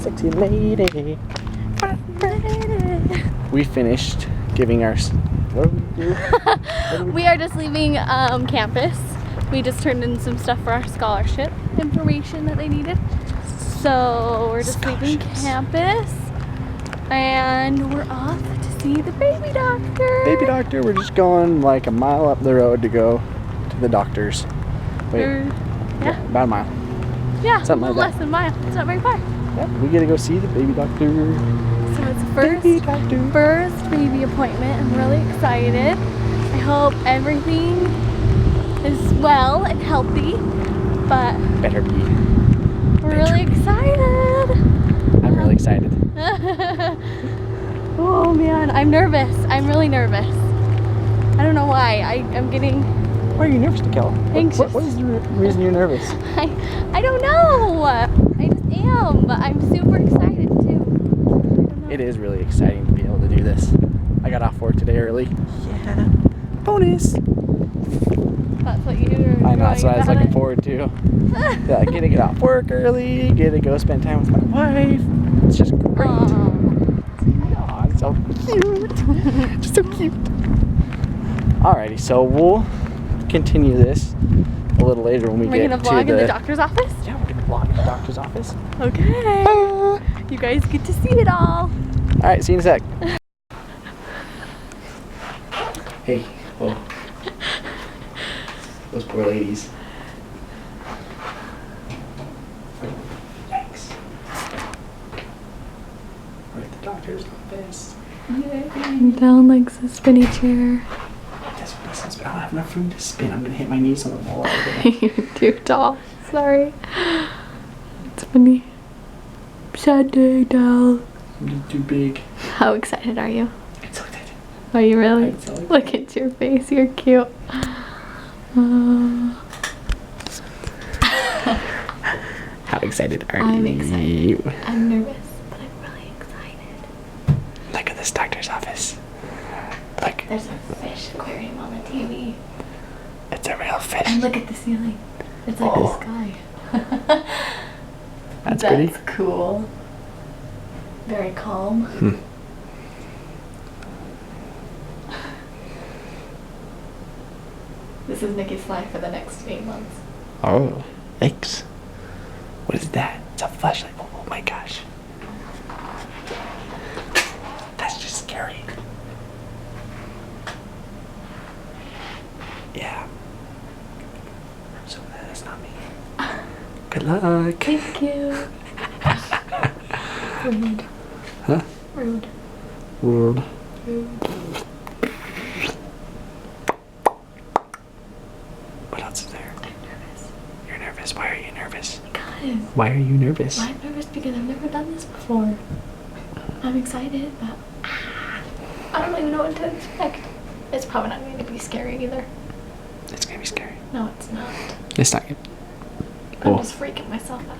sexy lady. We finished giving our... What do we do? We are just leaving campus. We just turned in some stuff for our scholarship information that they needed. So we're just leaving campus and we're off to see the baby doctor. Baby doctor, we're just going like a mile up the road to go to the doctor's. Wait, yeah, about a mile. Yeah, something a like little less than a mile. It's not very far. Yeah, we get to go see the baby doctor. So it's first baby appointment. I'm really excited. I hope everything is well and healthy, but Better be. we're really excited. I'm really excited. Oh man, I'm nervous. I'm really nervous. I don't know why. I'm getting... Why are you nervous, Nicole? Anxious. What is the reason you're nervous? I don't know. I just am, but I'm super excited too. It is really exciting to be able to do this. I got off work today early. Yeah. Bonus. That's what you were I know, that's what I was about looking it? forward to. Yeah, get to get off work early, get to go spend time with my wife. It's just great. Aw, it's so cute. Just so cute. Alrighty, so we'll continue this a little later when we We're get gonna to vlog in the doctor's office? Yeah, we're gonna vlog in the doctor's office. Okay. You guys get to see it all. Alright, see you in a sec. Hey, whoa. Those poor ladies. Thanks. We're at the doctor's office. Down likes a spinny chair. That's what this is, but I don't have enough room to spin. I'm gonna hit my knees on the wall. You're too tall. Sorry. It's funny. Sad day, Dal. I'm too big. How excited are you? I'm so excited. Are you really? I'm so excited. Look at your face. You're cute. How excited are I'm you? excited. I'm nervous, but I'm really excited. Look at this doctor's office. Look. There's a fish aquarium on the TV. It's a real fish. And look at the ceiling. It's like the sky. That's pretty. That's cool. Very calm. This is Nikki's life for the next 8 months. Oh, thanks. What is that? It's a flashlight. Oh my gosh. That's just scary. Yeah. So that's not me. Good luck. Thank you. Rude. Huh? Rude. Rude. What else is there? I'm nervous. You're nervous. Why are you nervous? Because Why are you nervous? I'm nervous because I've never done this before. I'm excited, but I don't even know what to expect. It's probably not going to be scary either. It's gonna be scary. No, it's not. It's not good. I'm Oh. just freaking myself out.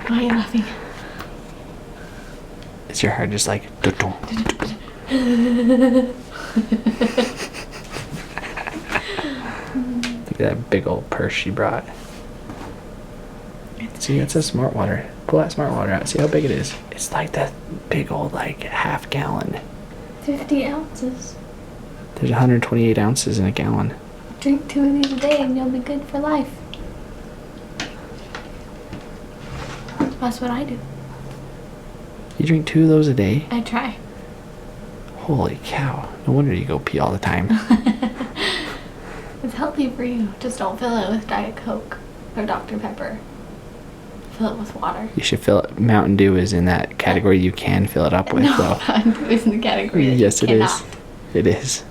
Why are you laughing? Is your heart just like dun-dun? Look at that big old purse she brought. See, it's a smart water. Pull that smart water out. See how big it is. It's like that big old like half gallon. 50 ounces. There's 128 ounces in a gallon. Drink 2 of these a day and you'll be good for life. That's what I do. You drink 2 of those a day? I try. Holy cow. No wonder you go pee all the time. It's healthy for you. Just don't fill it with Diet Coke or Dr. Pepper. Fill it with water. You should fill it. Mountain Dew is in that category you can fill it up with, No, though. Mountain Dew is in the category that Yes, you it cannot. is. It is.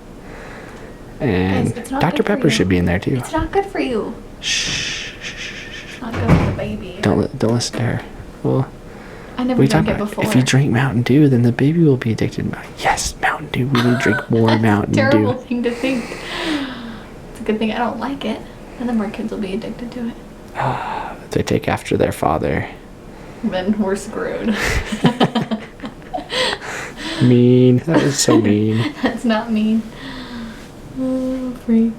And Guys, it's not Dr. good for Pepper you. should be in there too. It's not good for you. Shh. It's not good for the baby. Don't listen to her. Well, I never what are you drank talking it about? before. If you drink Mountain Dew, then the baby will be addicted. Yes, Mountain Dew. We need to drink more Mountain Terrible Dew. thing to think. It's a good thing I don't like it. And then more kids will be addicted to it. They take after their father. Then we're screwed. Mean. That was so mean. That's not mean. Oh, freak.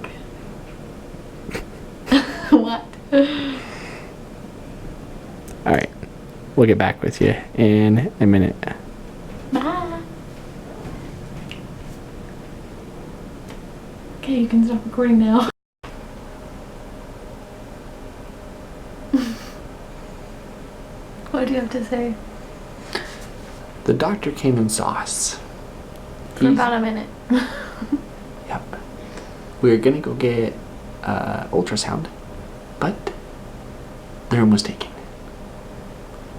What? All right. We'll get back with you in a minute. Bye. Okay, you can stop recording now. What do you have to say? The doctor came and saw us. For about a minute. Yep. We were gonna go get ultrasound, but the room was taken.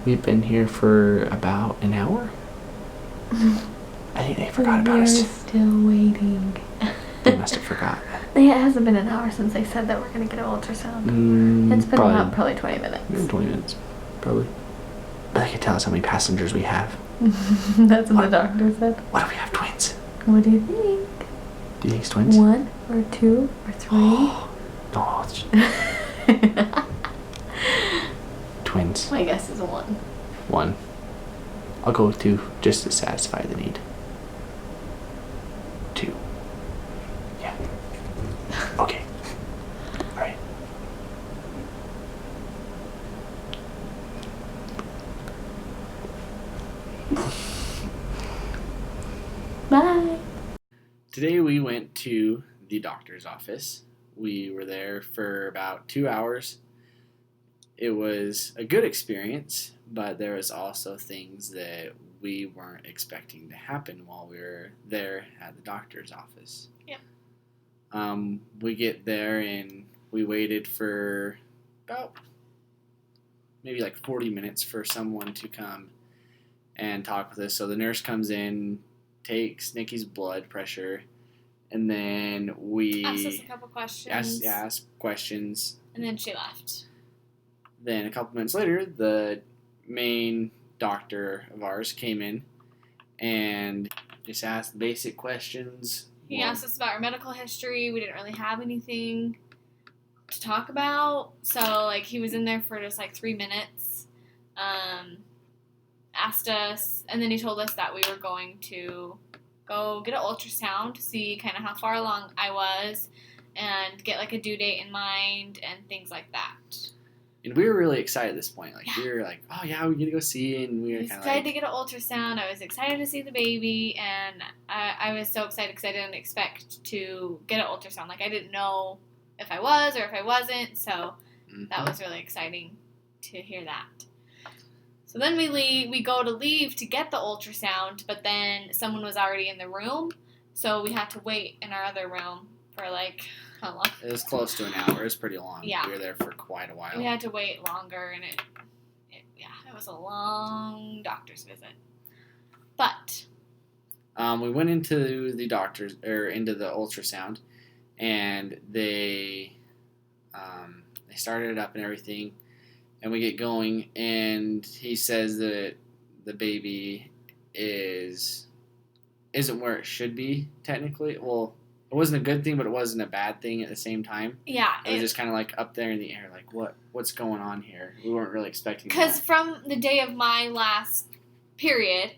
We've been here for about an hour. I think they forgot about us. We're still waiting. They must have forgot. It hasn't been an hour since they said that we're gonna get an ultrasound. It's been about probably 20 minutes. 20 minutes, probably. But they can tell us how many passengers we have. That's what the doctor said. What if we have twins? What do you think? Do you think it's twins? 1 or 2 or 3? No, it's twins. My guess is 1. 1. I'll go with 2 just to satisfy the need. 2. Yeah. Okay. All right. Bye. Today we went to the doctor's office. We were there for about 2 hours. It was a good experience, but there was also things that we weren't expecting to happen while we were there at the doctor's office. Yeah. We get there and we waited for about maybe like 40 minutes for someone to come and talk with us. So the nurse comes in, takes Nikki's blood pressure, and then we Asked us a couple questions. asked questions. And then she left. Then a couple minutes later, the main doctor of ours came in and just asked basic questions. He asked us about our medical history. We didn't really have anything to talk about. So, like, he was in there for just, like, 3 minutes. Asked us, and then he told us that we were going to go get an ultrasound to see kind of how far along I was and get, like, a due date in mind and things like that. And we were really excited at this point. Like, we were like, oh, yeah, we get to go see. And we were I was kind of excited like, to get an ultrasound. I was excited to see the baby. And I was so excited because I didn't expect to get an ultrasound. Like, I didn't know if I was or if I wasn't. So that was really exciting to hear that. So then we go to leave to get the ultrasound, but then someone was already in the room. So we had to wait in our other room for like, how long? It was close to an hour. It was pretty long. Yeah. We were there for quite a while. We had to wait longer, and it was a long doctor's visit. But we went into the doctor's into the ultrasound, and they started it up and everything, and we get going, and he says that the baby isn't where it should be technically. Well, it wasn't a good thing, but it wasn't a bad thing at the same time. yeah, It was just kind of like up there in the air, like what's going on here? We weren't really expecting that. because from the day of my last period,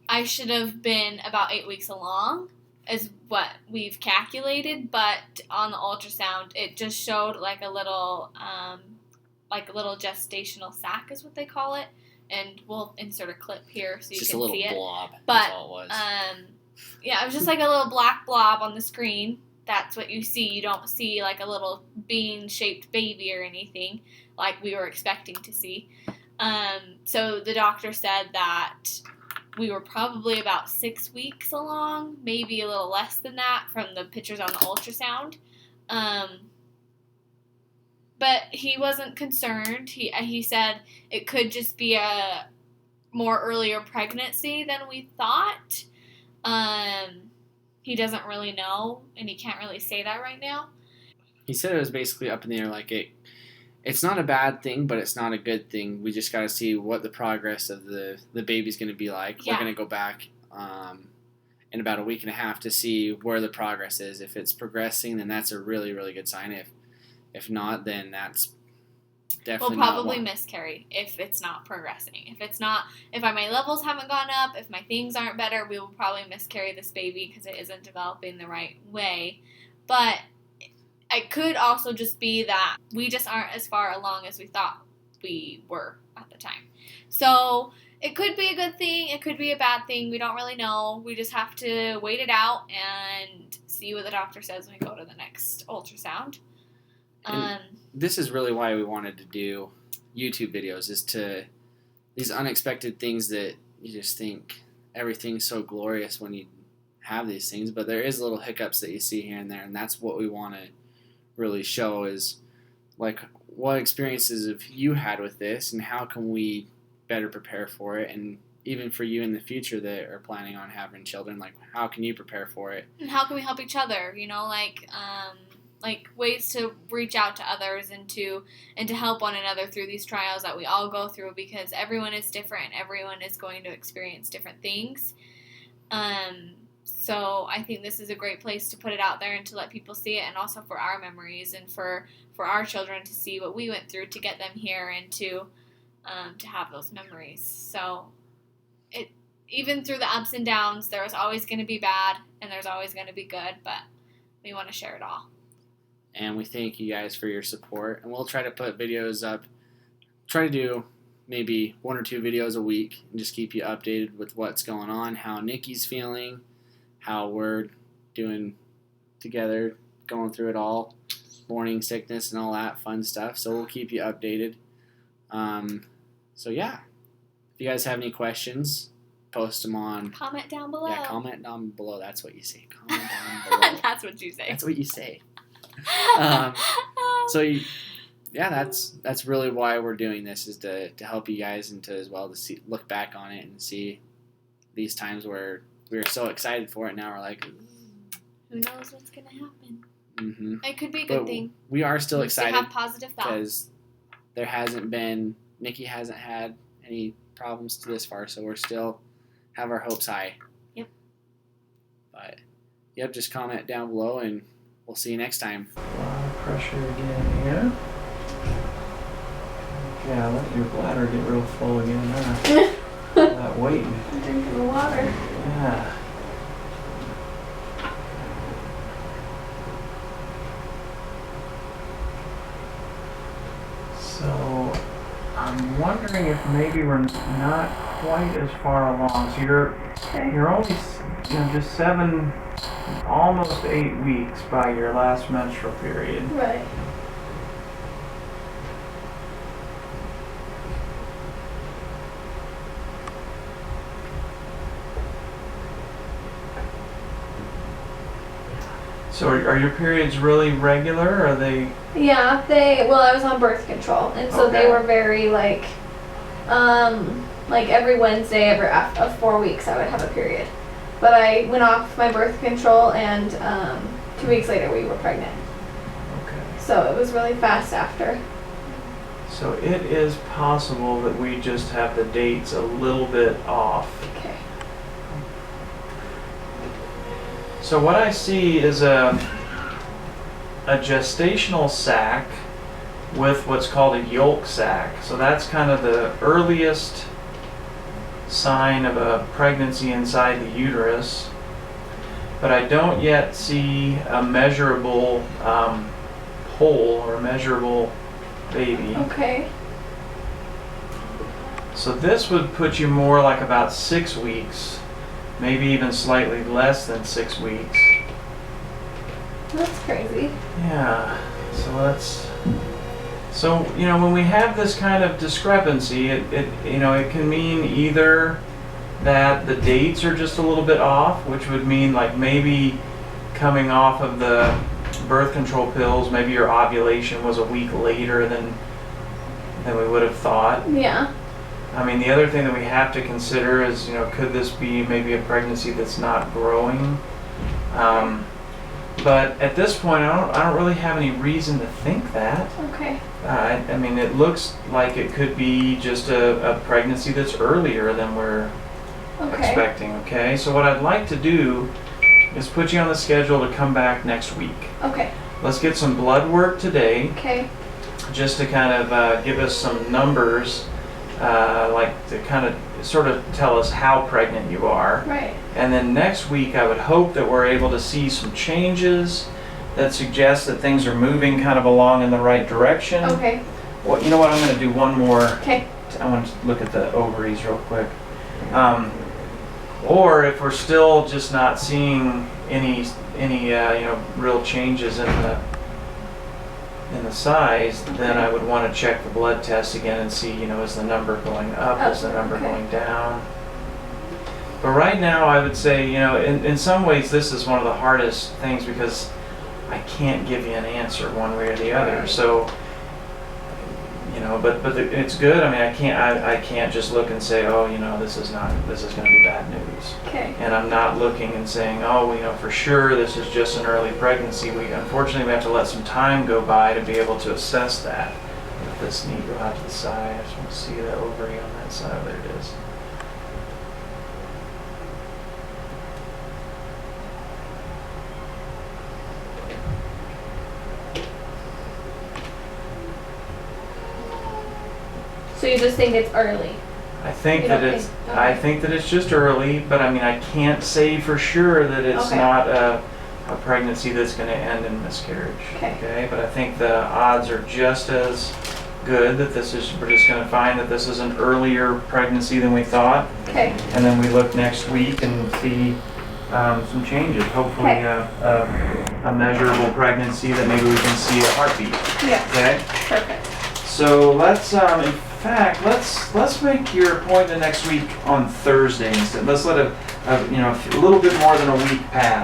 I should have been about 8 weeks along, is what we've calculated. But on the ultrasound, it just showed like a little gestational sac is what they call it, and we'll insert a clip here so you just can a little see it. blob. But That's all it was. yeah, it was just like a little black blob on the screen. That's what you see. You don't see like a little bean-shaped baby or anything like we were expecting to see. So the doctor said that we were probably about 6 weeks along, maybe a little less than that from the pictures on the ultrasound. But he wasn't concerned. He said it could just be a more earlier pregnancy than we thought. He doesn't really know, and he can't really say that right now. He said it was basically up in the air, like it's not a bad thing, but it's not a good thing. We just got to see what the progress of the baby's going to be like. Yeah. We're going to go back in about a week and a half to see where the progress is. If it's progressing, then that's a really, really good sign. If not, then that's definitely We'll probably not miscarry if it's not progressing. If my levels haven't gone up, if my things aren't better, we will probably miscarry this baby because it isn't developing the right way. But it could also just be that we just aren't as far along as we thought we were at the time. So it could be a good thing, it could be a bad thing. We don't really know. We just have to wait it out and see what the doctor says when we go to the next ultrasound. This is really why we wanted to do YouTube videos, is to these unexpected things that you just think everything's so glorious when you have these things, but there is little hiccups that you see here and there, and that's what we want to really show is like what experiences have you had with this and how can we better prepare for it, and even for you in the future that are planning on having children, like how can you prepare for it and how can we help each other, you know, like ways to reach out to others and to help one another through these trials that we all go through, because everyone is different. Everyone is going to experience different things. So I think this is a great place to put it out there and to let people see it, and also for our memories and for our children to see what we went through to get them here and to have those memories. So it, even through the ups and downs, there was always going to be bad and there's always going to be good, but we want to share it all. And we thank you guys for your support, and we'll try to put videos up, try to do maybe 1 or 2 videos a week and just keep you updated with what's going on, how Nikki's feeling, how we're doing together, going through it all, morning sickness and all that fun stuff. So we'll keep you updated. So yeah, if you guys have any questions, post them on. Comment down below. Yeah, comment down below. That's what you say. Comment down below. That's what you say. That's what you say. That's really why we're doing this, is to help you guys and to as well to see, look back on it and see these times where we were so excited for it. Now we're like, who knows what's gonna happen? Mm-hmm. It could be a good thing. We are still excited to have positive thoughts, because there hasn't been, Nikki hasn't had any problems to this far, so we're still have our hopes high. Yep. But yep, just comment down below and we'll see you next time. A lot of pressure again here. Yeah, let your bladder get real full again there. That weight. Drinking the water. Yeah. So, I'm wondering if maybe we're not quite as far along. So you're only just 7, almost 8 weeks by your last menstrual period. Right. So are your periods really regular, or are they? Yeah, I was on birth control, and so they Okay. were very like every Wednesday, every after 4 weeks, I would have a period. But I went off my birth control, and 2 weeks later, we were pregnant. Okay. So it was really fast after. So it is possible that we just have the dates a little bit off. Okay. So what I see is a gestational sac with what's called a yolk sac. So that's kind of the earliest sign of a pregnancy inside the uterus. But I don't yet see a measurable hole or measurable baby. Okay. So this would put you more like about 6 weeks, maybe even slightly less than 6 weeks. That's crazy. Yeah, so when we have this kind of discrepancy, it can mean either that the dates are just a little bit off, which would mean like maybe coming off of the birth control pills, maybe your ovulation was a week later than we would have thought. Yeah. I mean, the other thing that we have to consider is, could this be maybe a pregnancy that's not growing? But at this point, I don't really have any reason to think that. Okay. I mean, it looks like it could be just a pregnancy that's earlier than we're expecting, okay? So what I'd like to do is put you on the schedule to come back next week. Okay. Let's get some blood work today, Okay. just to kind of give us some numbers, like to kind of sort of tell us how pregnant you are. Right. And then next week I would hope that we're able to see some changes that suggest that things are moving kind of along in the right direction. Okay. Well, you know what? I'm going to do one more. Okay. I want to look at the ovaries real quick. Or if we're still just not seeing any real changes in the size, then I would want to check the blood test again and see, is the number going up, is the number going down. But right now, I would say, in some ways, this is one of the hardest things because I can't give you an answer one way or the other. So, but it's good. I mean, I can't just look and say, oh, this is going to be bad news. Okay. And I'm not looking and saying, oh, for sure this is just an early pregnancy. Unfortunately, we have to let some time go by to be able to assess that. Let this knee go out to the side. I just want to see the ovary on that side. There it is. So you just think it's early? I think You that don't it's. think- I okay. think that it's just early, but I mean, I can't say for sure that it's Okay. not a pregnancy that's going to end in miscarriage. Okay. But I think the odds are just as good that we're just going to find that this is an earlier pregnancy than we thought, Okay. and then we look next week and see some changes. Hopefully, Okay. a measurable pregnancy that maybe we can see a heartbeat. Yeah. Okay. Perfect. So let's, in fact, let's make your appointment next week on Thursday instead. Let's let a little bit more than a week pass.